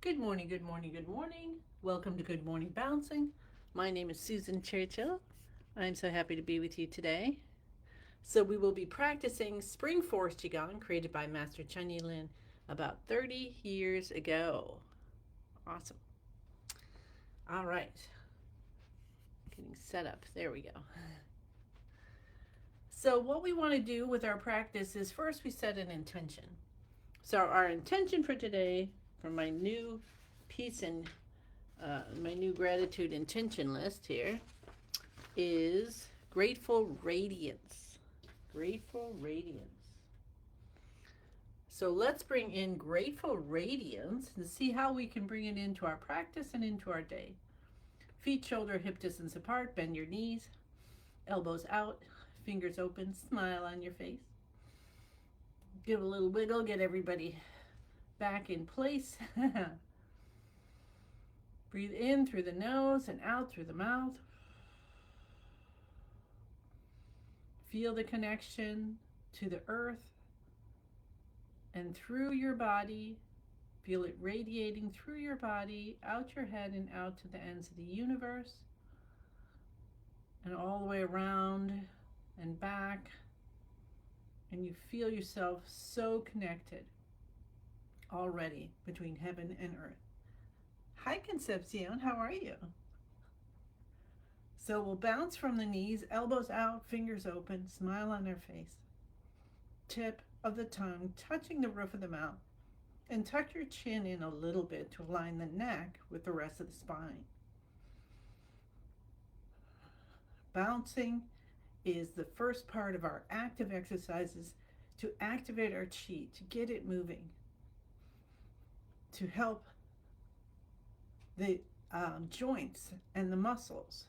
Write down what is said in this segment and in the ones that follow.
Good morning, good morning, good morning. Welcome to Good Morning Bouncing. My name is Susan Churchill. I'm so happy to be with you today. So, we will be practicing Spring Forest Qigong created by Master Chen Yilin about 30 years ago. Awesome. All right, getting set up. There we go. So, what we want to do with our practice is first we set an intention. So, our intention for today, for my new peace and my new gratitude intention list here, is grateful radiance. Grateful radiance. So let's bring in grateful radiance and see how we can bring it into our practice and into our day. Feet, shoulder, hip distance apart. Bend your knees. Elbows out. Fingers open. Smile on your face. Give a little wiggle. Get everybody back in place. Breathe in through the nose and out through the mouth. Feel the connection to the earth and through your body. Feel it radiating through your body, out your head, and out to the ends of the universe, and all the way around and back. And you feel yourself so connected already between heaven and earth. Hi, Concepcion, how are you? So we'll bounce from the knees, elbows out, fingers open, smile on our face. Tip of the tongue touching the roof of the mouth. And tuck your chin in a little bit to align the neck with the rest of the spine. Bouncing is the first part of our active exercises to activate our chi, to get it moving, to help the joints and the muscles,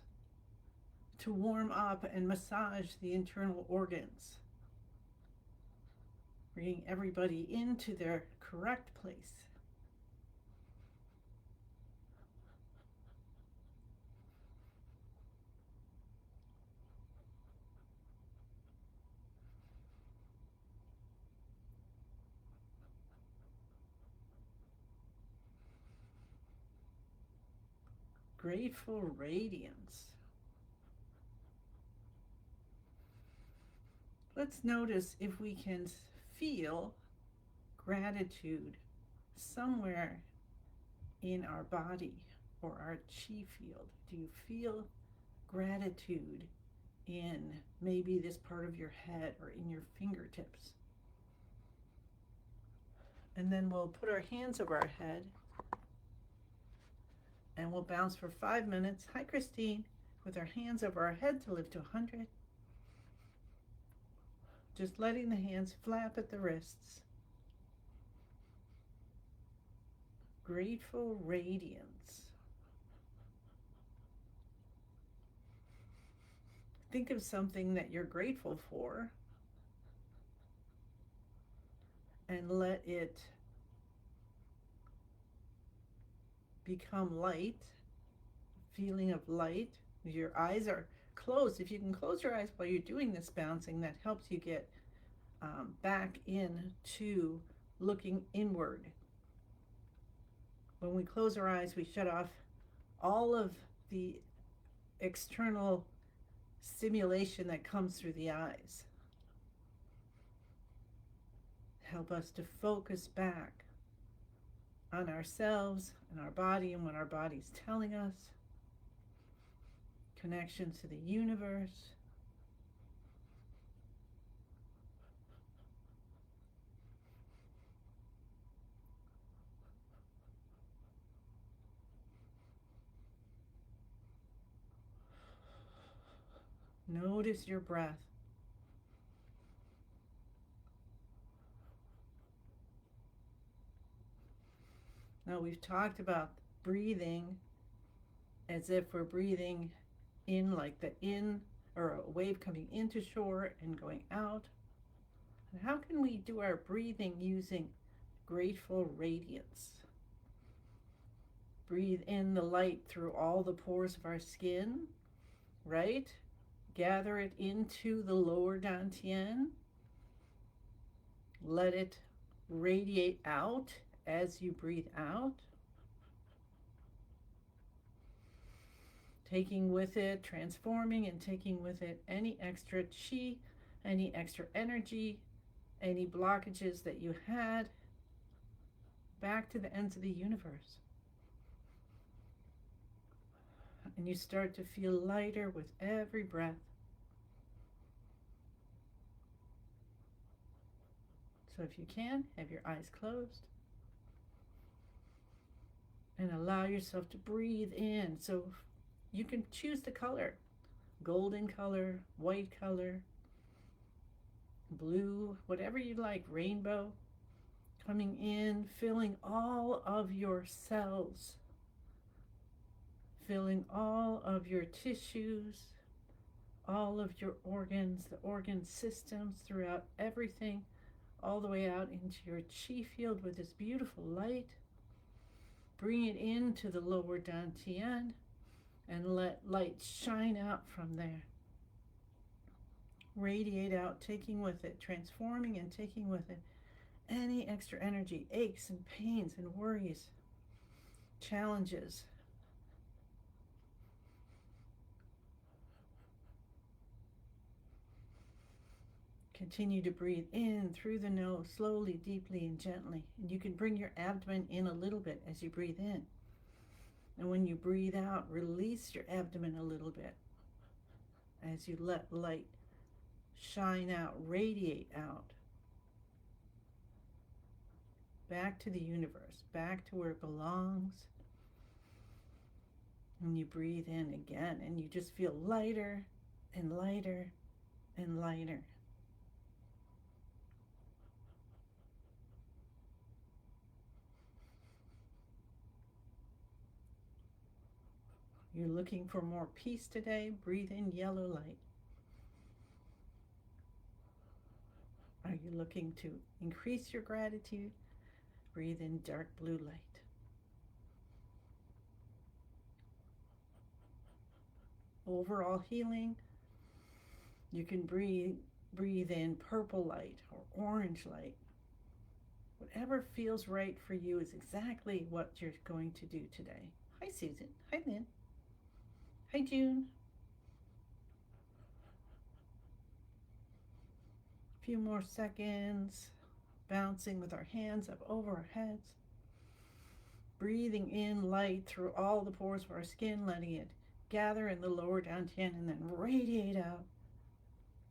to warm up and massage the internal organs, bringing everybody into their correct place. Grateful radiance. Let's notice if we can feel gratitude somewhere in our body or our chi field. Do you feel gratitude in maybe this part of your head or in your fingertips? And then we'll put our hands over our head and we'll bounce for 5 minutes. Hi, Christine. With our hands over our head to lift to 100. Just letting the hands flap at the wrists. Grateful radiance. Think of something that you're grateful for and let it become light, feeling of light. Your eyes are closed. If you can close your eyes while you're doing this bouncing, that helps you get back into looking inward. When we close our eyes, we shut off all of the external stimulation that comes through the eyes. Help us to focus back on ourselves and our body and what our body's telling us. Connection to the universe. Notice your breath. Now we've talked about breathing as if we're breathing in like the in or a wave coming into shore and going out. And how can we do our breathing using grateful radiance? Breathe in the light through all the pores of our skin, right? Gather it into the lower dantian. Let it radiate out as you breathe out. taking with it, transforming and taking with it any extra chi, any extra energy, any blockages that you had, back to the ends of the universe. And you start to feel lighter with every breath. So if you can, have your eyes closed and allow yourself to breathe in. So you can choose the color: golden color, white color, blue, whatever you like, rainbow. Coming in, filling all of your cells, filling all of your tissues, all of your organs, the organ systems throughout everything, all the way out into your chi field with this beautiful light. Bring it into the lower dantian and let light shine out from there. Radiate out, taking with it, transforming and taking with it any extra energy, aches and pains and worries, challenges. Continue to breathe in through the nose, slowly, deeply, and gently. And you can bring your abdomen in a little bit as you breathe in. And when you breathe out, release your abdomen a little bit as you let light shine out, radiate out. Back to the universe, back to where it belongs. And you breathe in again, and you just feel lighter and lighter and lighter. You're looking for more peace today? Breathe in yellow light. Are you looking to increase your gratitude? Breathe in dark blue light. Overall healing, you can breathe in purple light or orange light. Whatever feels right for you is exactly what you're going to do today. Hi, Susan. Hi, Lynn. Hi, June. A few more seconds, bouncing with our hands up over our heads. Breathing in light through all the pores of our skin, letting it gather in the lower dantian and then radiate out,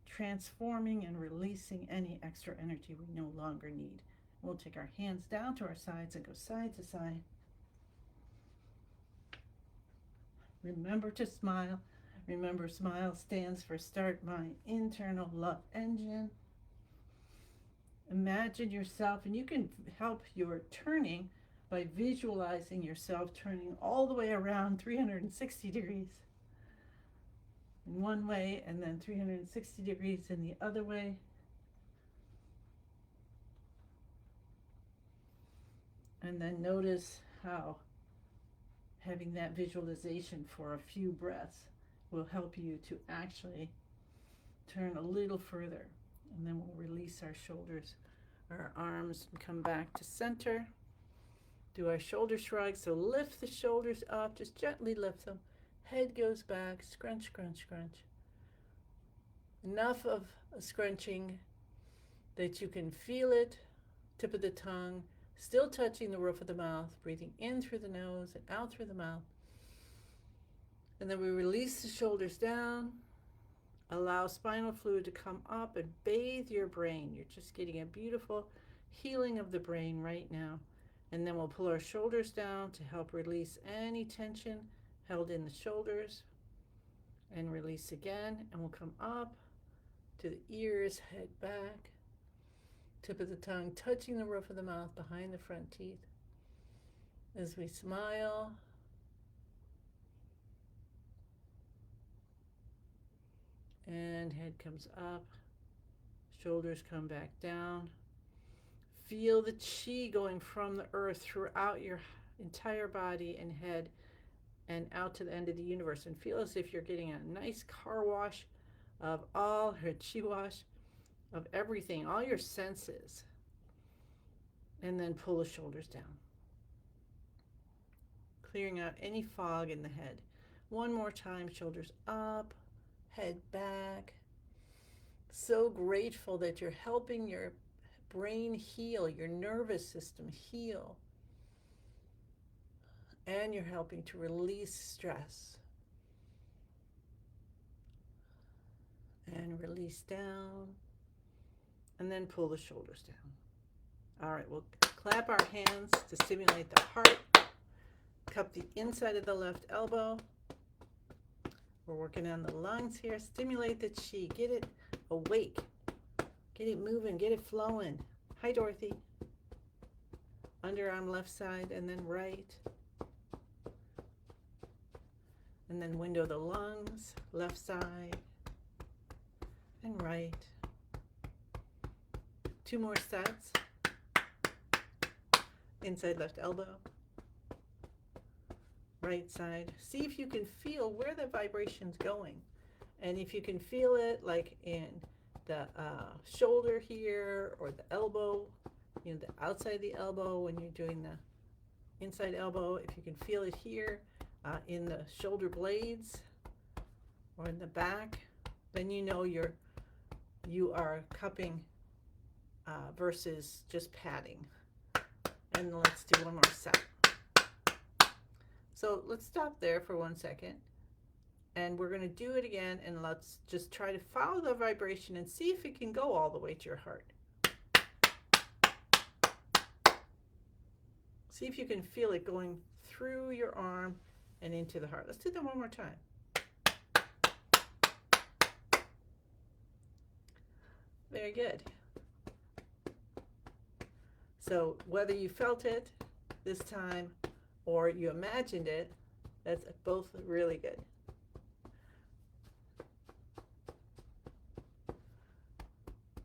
transforming and releasing any extra energy we no longer need. We'll take our hands down to our sides and go side to side. Remember to smile. Remember, SMILE stands for Start My Internal Love Engine. Imagine yourself, and you can help your turning by visualizing yourself turning all the way around 360 degrees in one way and then 360 degrees in the other way. And then notice how having that visualization for a few breaths will help you to actually turn a little further. And then we'll release our shoulders, our arms, and come back to center. Do our shoulder shrug. So lift the shoulders up, just gently lift them. Head goes back, scrunch, scrunch, scrunch. Enough of a scrunching that you can feel it, tip of the tongue, still touching the roof of the mouth, breathing in through the nose and out through the mouth. And then we release the shoulders down. Allow spinal fluid to come up and bathe your brain. You're just getting a beautiful healing of the brain right now. And then we'll pull our shoulders down to help release any tension held in the shoulders. And release again. And we'll come up to the ears, head back. Tip of the tongue touching the roof of the mouth behind the front teeth. As we smile. And head comes up. Shoulders come back down. Feel the chi going from the earth throughout your entire body and head and out to the end of the universe. And feel as if you're getting a nice car wash of all her chi wash of everything, all your senses. And then pull the shoulders down. Clearing out any fog in the head. One more time, shoulders up, head back. So grateful that you're helping your brain heal, your nervous system heal, and you're helping to release stress. And release down, and then pull the shoulders down. All right, we'll clap our hands to stimulate the heart. Cup the inside of the left elbow. We're working on the lungs here. Stimulate the chi. Get it awake. Get it moving. Get it flowing. Hi, Dorothy. Underarm left side and then right. And then window the lungs, left side and right. 2 more sets. Inside left elbow. Right side. See if you can feel where the vibration's going. And if you can feel it like in the shoulder here or the elbow, you know, the outside of the elbow when you're doing the inside elbow, if you can feel it here in the shoulder blades or in the back, then you know you are cupping versus just padding. And let's do one more set. So let's stop there for 1 second. And we're going to do it again, and let's just try to follow the vibration and see if it can go all the way to your heart. See if you can feel it going through your arm and into the heart. Let's do that one more time. Very good. So whether you felt it this time or you imagined it, that's both really good.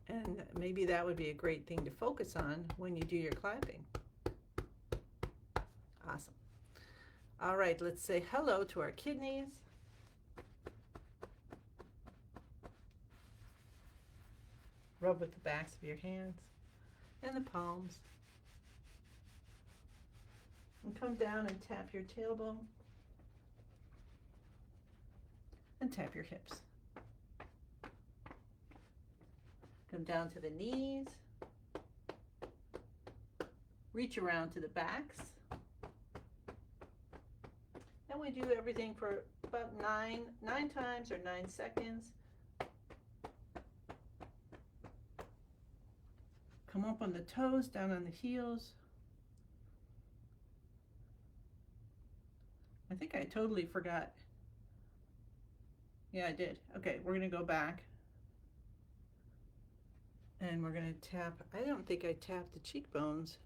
And maybe that would be a great thing to focus on when you do your clapping. Awesome. All right, let's say hello to our kidneys. Rub with the backs of your hands and the palms. And come down and tap your tailbone. And tap your hips. Come down to the knees. Reach around to the backs. And we do everything for about nine times or 9 seconds. Come up on the toes, down on the heels. I think I totally forgot. Yeah, I did. Okay, we're going to go back. And we're going to tap. I don't think I tapped the cheekbones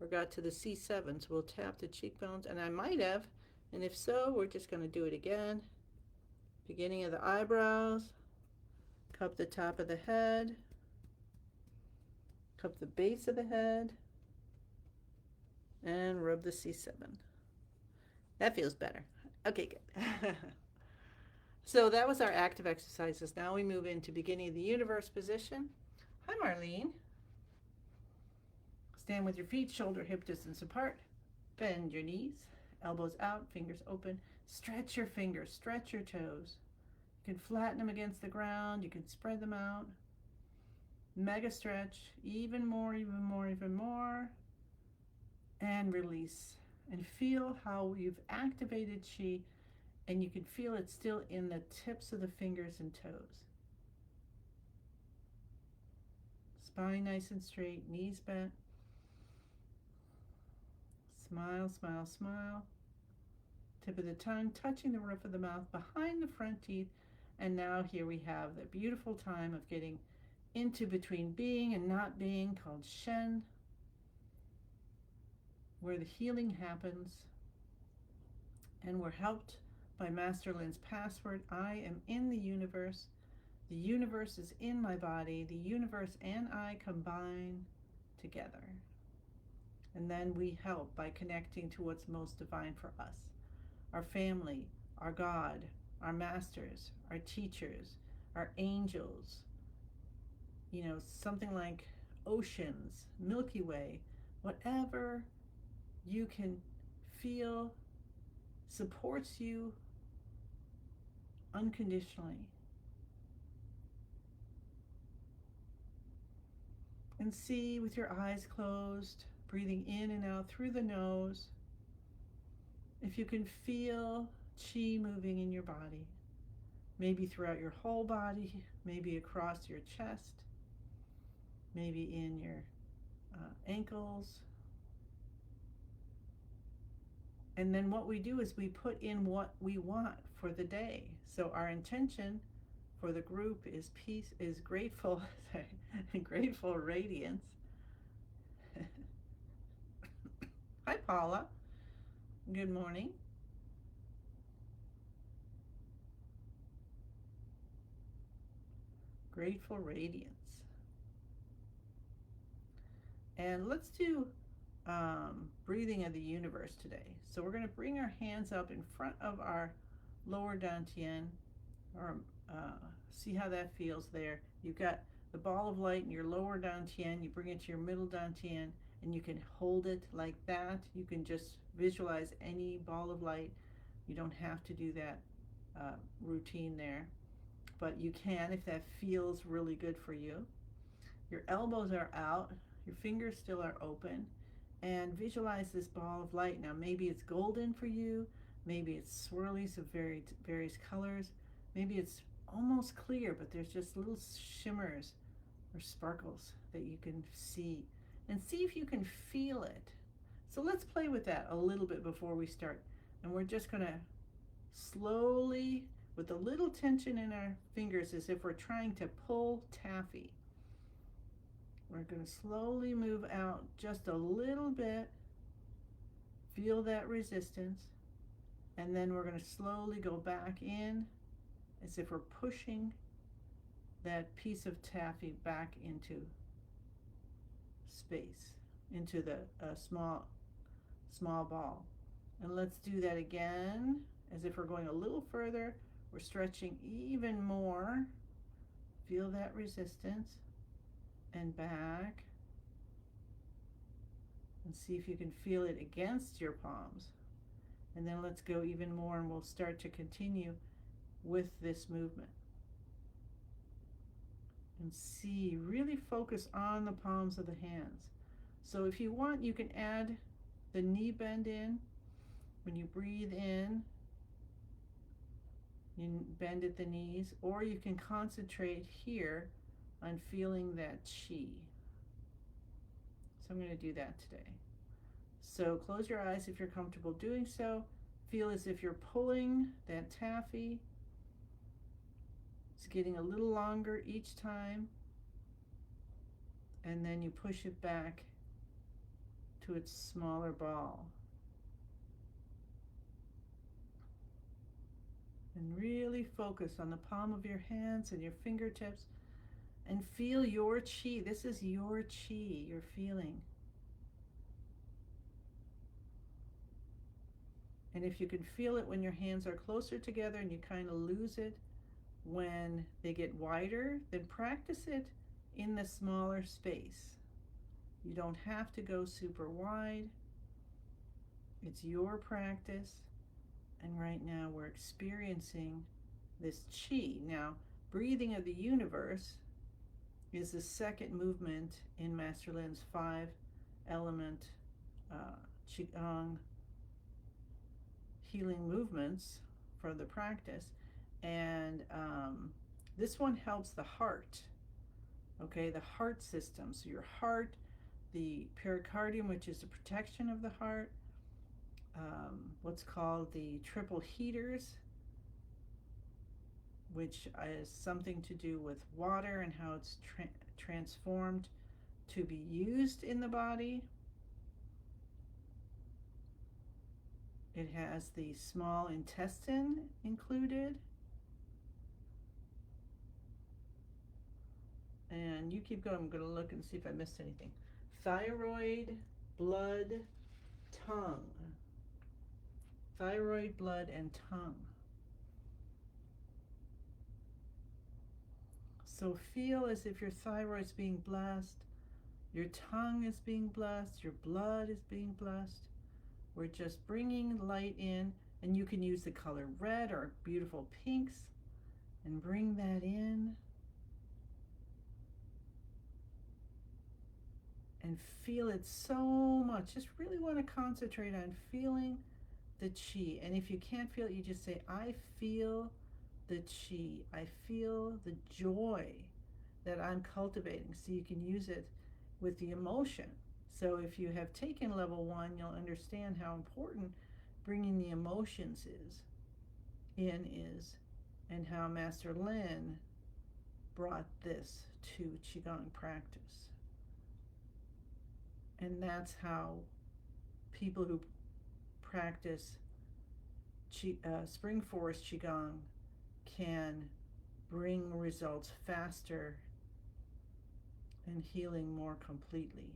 or got to the C7. So we'll tap the cheekbones. And I might have. And if so, we're just going to do it again. Beginning of the eyebrows. Cup the top of the head. Cup the base of the head. And rub the C7. That feels better. Okay, good. So that was our active exercises. Now we move into beginning of the universe position. Hi, Marlene. Stand with your feet shoulder hip distance apart. Bend your knees, elbows out, fingers open. Stretch your fingers, stretch your toes. You can flatten them against the ground. You can spread them out. Mega stretch, even more, even more, even more. And release. And feel how you've activated chi, and you can feel it still in the tips of the fingers and toes. Spine nice and straight, knees bent. Smile, smile, smile. Tip of the tongue touching the roof of the mouth behind the front teeth. And now here we have the beautiful time of getting into between being and not being, called Shen, where the healing happens. And we're helped by Master Lin's password. I am in the universe. The universe is in my body. The universe and I combine together. And then we help by connecting to what's most divine for us. Our family, our God, our masters, our teachers, our angels, you know, something like oceans, Milky Way, whatever you can feel supports you unconditionally. And see with your eyes closed, breathing in and out through the nose, if you can feel chi moving in your body, maybe throughout your whole body, maybe across your chest, maybe in your ankles. And then what we do is we put in what we want for the day. So our intention for the group is peace, is grateful, grateful radiance. Hi, Paula. Good morning. Grateful radiance. And let's do breathing of the universe today. So we're going to bring our hands up in front of our lower dantian, or see how that feels there. You've got the ball of light in your lower dantian. You bring it to your middle dantian, and you can hold it like that. You can just visualize any ball of light. You don't have to do that routine there, but you can if that feels really good for you. Your elbows are out, your fingers still are open, and visualize this ball of light. Now maybe it's golden for you, maybe it's swirlies of various colors, maybe it's almost clear, but there's just little shimmers or sparkles that you can see. And see if you can feel it. So let's play with that a little bit before we start. And we're just going to slowly, with a little tension in our fingers, as if we're trying to pull taffy. We're going to slowly move out just a little bit. Feel that resistance. And then we're going to slowly go back in as if we're pushing that piece of taffy back into space, into the small ball. And let's do that again as if we're going a little further. We're stretching even more. Feel that resistance. And back, and see if you can feel it against your palms. And then let's go even more, and we'll start to continue with this movement. And see, really focus on the palms of the hands. So if you want, you can add the knee bend in. When you breathe in, you bend at the knees, or you can concentrate here on feeling that chi. So I'm going to do that today. So close your eyes if you're comfortable doing so. Feel as if you're pulling that taffy. It's getting a little longer each time. And then you push it back to its smaller ball. And really focus on the palm of your hands and your fingertips. And feel your chi. This is your chi you're feeling. And if you can feel it when your hands are closer together and you kind of lose it when they get wider, then practice it in the smaller space. You don't have to go super wide. It's your practice. And right now we're experiencing this chi. Now, breathing of the universe is the second movement in Master Lin's 5-element Qigong healing movements for the practice. And this one helps the heart, okay, the heart system. So your heart, the pericardium, which is the protection of the heart, what's called the triple heaters, which is something to do with water and how it's transformed to be used in the body. It has the small intestine included. And you keep going. I'm going to look and see if I missed anything. Thyroid, blood, tongue. Thyroid, blood, and tongue. So feel as if your thyroid's being blessed, your tongue is being blessed, your blood is being blessed. We're just bringing light in, and you can use the color red or beautiful pinks. And bring that in and feel it so much. Just really want to concentrate on feeling the chi. And if you can't feel it, you just say, I feel the chi. I feel the joy that I'm cultivating. So you can use it with the emotion. So if you have taken level 1, you'll understand how important bringing the emotions is, and how Master Lin brought this to Qigong practice. And that's how people who practice Spring Forest Qigong can bring results faster and healing more completely.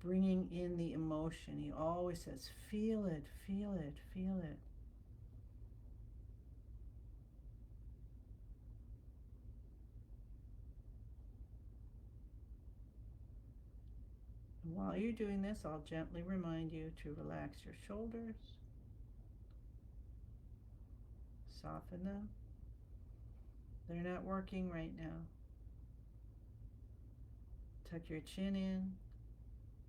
Bringing in the emotion. He always says, feel it, feel it, feel it. And while you're doing this, I'll gently remind you to relax your shoulders, soften them. They're not working right now. Tuck your chin in.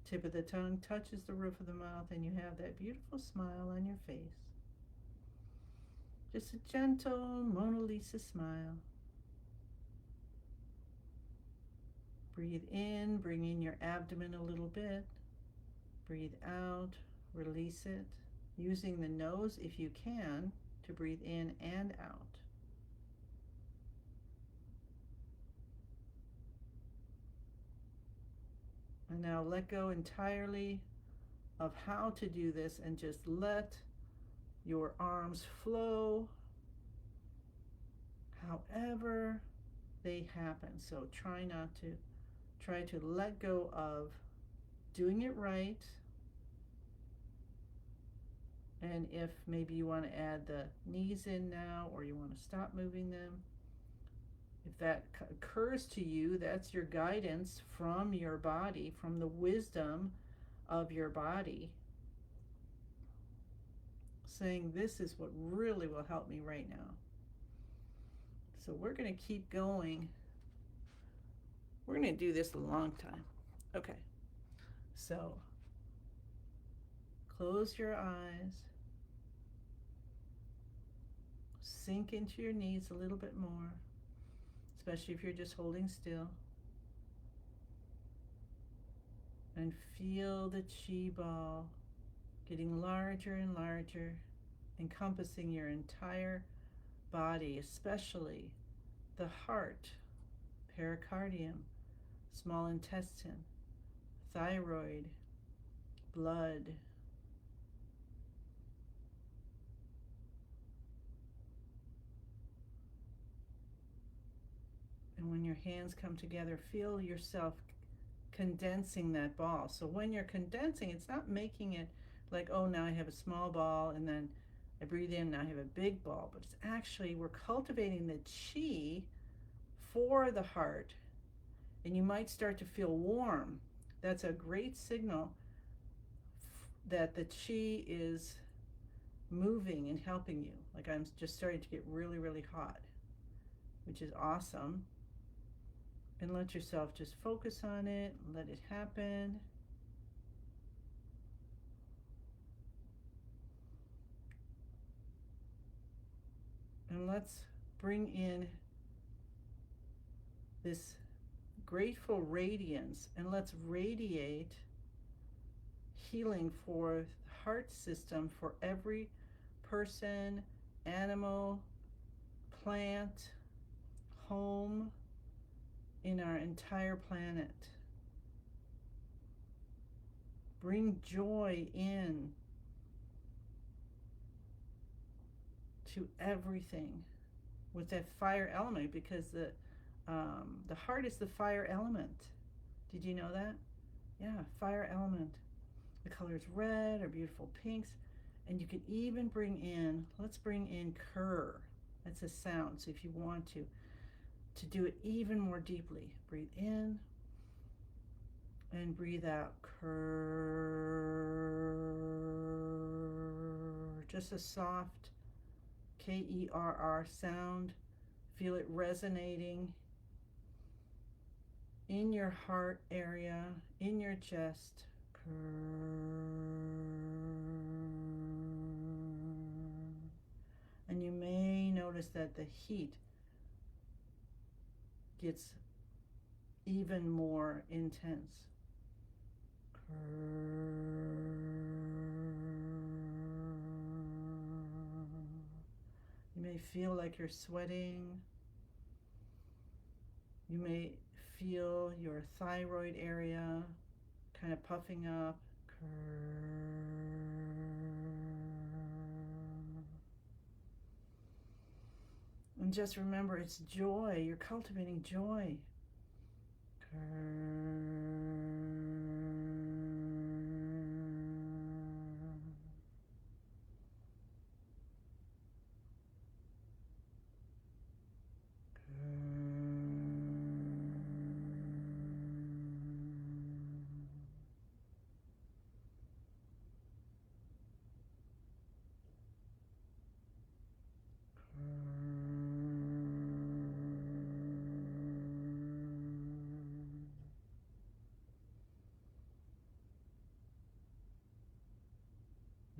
Tip of the tongue touches the roof of the mouth, and you have that beautiful smile on your face. Just a gentle Mona Lisa smile. Breathe in, bring in your abdomen a little bit. Breathe out, release it, using the nose if you can to breathe in and out. And now let go entirely of how to do this and just let your arms flow however they happen. So try to let go of doing it right. And if maybe you want to add the knees in now, or you want to stop moving them, if that occurs to you, that's your guidance from your body, from the wisdom of your body, saying this is what really will help me right now. So we're going to keep going. We're going to do this a long time. Okay. So close your eyes. Sink into your knees a little bit more, especially if you're just holding still. And feel the chi ball getting larger and larger, encompassing your entire body, especially the heart, pericardium, small intestine, thyroid, blood. And when your hands come together, feel yourself condensing that ball. So when you're condensing, it's not making it like, oh, now I have a small ball and then I breathe in, now I have a big ball. But it's actually, we're cultivating the chi for the heart. And you might start to feel warm. That's a great signal that the chi is moving and helping you. Like I'm just starting to get really, really hot, which is awesome. And let yourself just focus on it, let it happen. And let's bring in this grateful radiance, and let's radiate healing for the heart system, for every person, animal, plant, home in our entire planet. Bring joy in to everything with that fire element, because the heart is the fire element. Did you know that? Yeah, fire element. The colors red or beautiful pinks. And you can even bring in, let's bring in Kerr. That's a sound. So if you want to do it even more deeply, breathe in and breathe out. Kerr. Just a soft Kerr sound. Feel it resonating in your heart area, in your chest. And you may notice that the heat gets even more intense. You may feel like you're sweating. You may feel your thyroid area kind of puffing up. And just remember, it's joy. You're cultivating joy.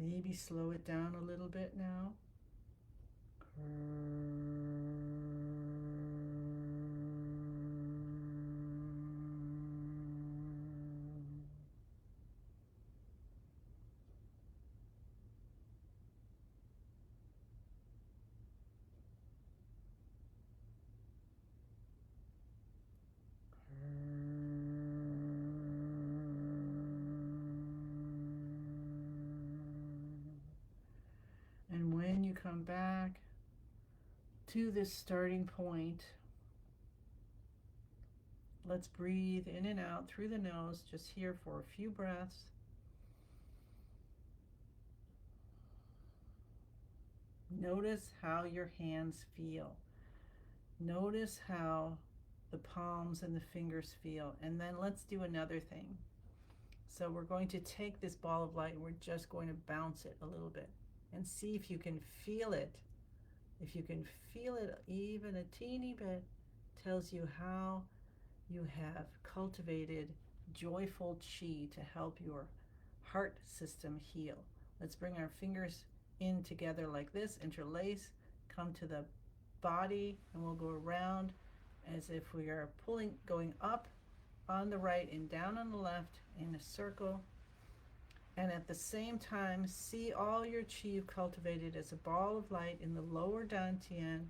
Maybe slow it down a little bit now. And when you come back to this starting point, let's breathe in and out through the nose, just here for a few breaths. Notice how your hands feel. Notice how the palms and the fingers feel. And then let's do another thing. So we're going to take this ball of light and we're just going to bounce it a little bit and see if you can feel it. If you can feel it even a teeny bit, tells you how you have cultivated joyful chi to help your heart system heal. Let's bring our fingers in together like this, interlace, come to the body, and we'll go around as if we are going up on the right and down on the left in a circle. And at the same time, see all your chi you've cultivated as a ball of light in the lower dantian.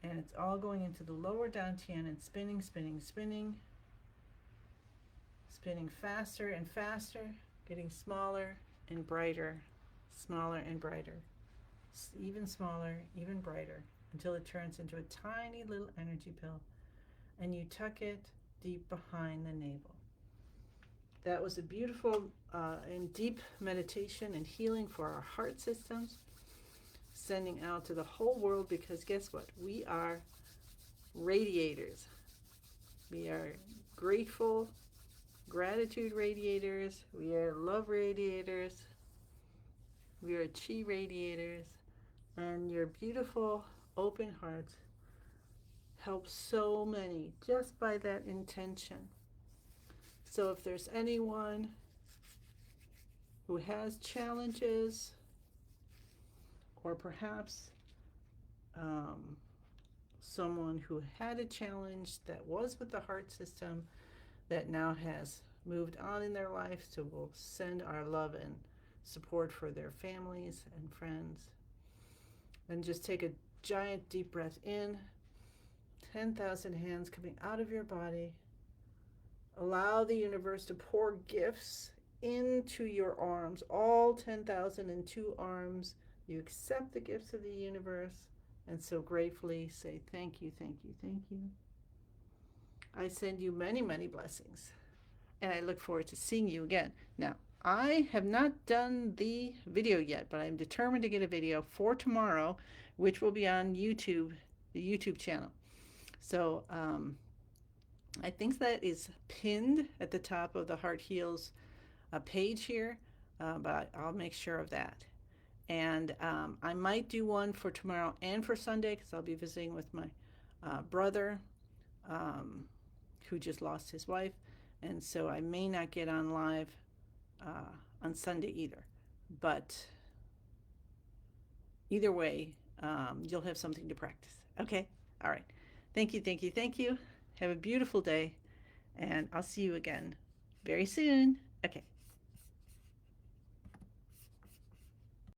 And it's all going into the lower dantian and spinning, spinning, spinning. Spinning faster and faster, getting smaller and brighter, smaller and brighter. Even smaller, even brighter, until it turns into a tiny little energy pill. And you tuck it deep behind the navel. That was a beautiful and deep meditation and healing for our heart systems, sending out to the whole world, because guess what? We are radiators. We are gratitude radiators. We are love radiators. We are chi radiators. And your beautiful open hearts help so many just by that intention. So if there's anyone who has challenges, or perhaps someone who had a challenge that was with the heart system that now has moved on in their life, so we'll send our love and support for their families and friends. And just take a giant deep breath in, 10,000 hands coming out of your body. Allow the universe to pour gifts into your arms, all 10,002 arms. You accept the gifts of the universe and so gratefully say thank you, thank you, thank you. I send you many, many blessings, and I look forward to seeing you again. Now, I have not done the video yet, but I'm determined to get a video for tomorrow, which will be on YouTube, the YouTube channel. So I think that is pinned at the top of the Heart Heals page here, but I'll make sure of that. And I might do one for tomorrow and for Sunday because I'll be visiting with my brother um, who just lost his wife. And so I may not get on live on Sunday either. But either way, you'll have something to practice. Okay? All right. Thank you, thank you, thank you. Have a beautiful day, and I'll see you again very soon. Okay.